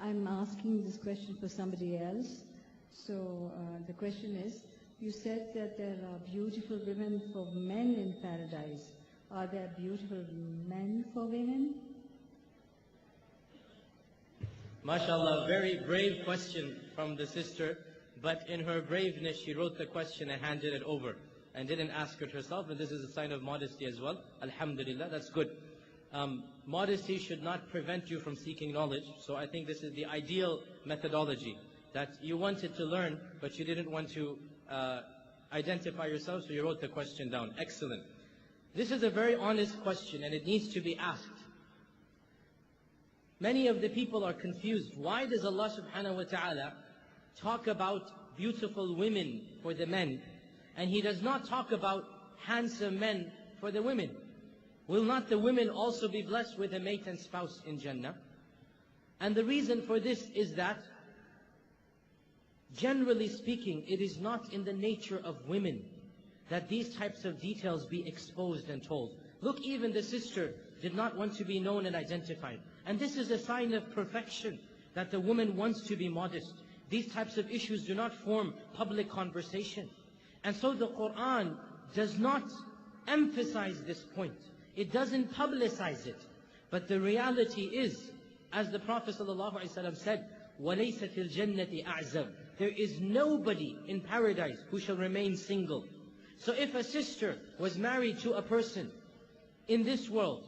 I'm asking this question for somebody else. So the question is, you said that there are beautiful women for men in paradise. Are there beautiful men for women? MashaAllah, very brave question from the sister, but in her braveness she wrote the question and handed it over and didn't ask it herself, and this is a sign of modesty as well. Alhamdulillah, that's good. Modesty should not prevent you from seeking knowledge, so I think this is the ideal methodology, that you wanted to learn, but you didn't want to identify yourself, so you wrote the question down. Excellent. This is a very honest question, and it needs to be asked. Many of the people are confused. Why does Allah subhanahu wa ta'ala talk about beautiful women for the men, and He does not talk about handsome men for the women? Will not the women also be blessed with a mate and spouse in Jannah? And the reason for this is that, generally speaking, it is not in the nature of women that these types of details be exposed and told. Look, even the sister did not want to be known and identified. And this is a sign of perfection, that the woman wants to be modest. These types of issues do not form public conversation. And so the Quran does not emphasize this point. It doesn't publicize it. But the reality is, as the Prophet ﷺ said, وَلَيْسَتِ الْجَنَّةِ أَعْزَبْ. There is nobody in paradise who shall remain single. So if a sister was married to a person in this world,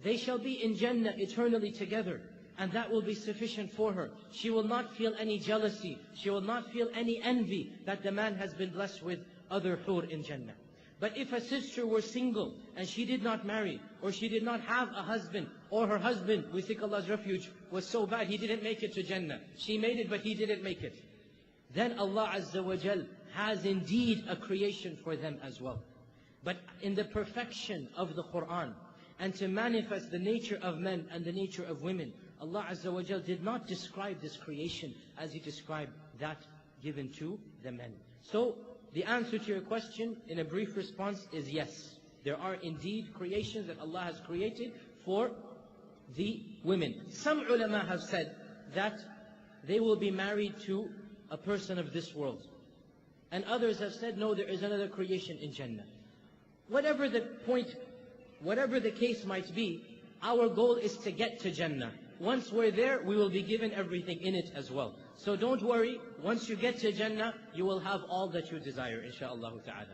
they shall be in Jannah eternally together, and that will be sufficient for her. She will not feel any jealousy. She will not feel any envy that the man has been blessed with other hur in Jannah. But if a sister were single and she did not marry, or she did not have a husband, or her husband, we seek Allah's refuge, was so bad he didn't make it to Jannah. She made it, but he didn't make it. Then Allah Azza wa Jal has indeed a creation for them as well. But in the perfection of the Quran, and to manifest the nature of men and the nature of women, Allah Azza wa Jal did not describe this creation as He described that given to the men. So, the answer to your question, in a brief response, is yes. There are indeed creations that Allah has created for the women. Some ulama have said that they will be married to a person of this world. And others have said, no, there is another creation in Jannah. Whatever the point, whatever the case might be, our goal is to get to Jannah. Once we're there, we will be given everything in it as well. So don't worry, once you get to Jannah, you will have all that you desire, insha'Allah ta'ala.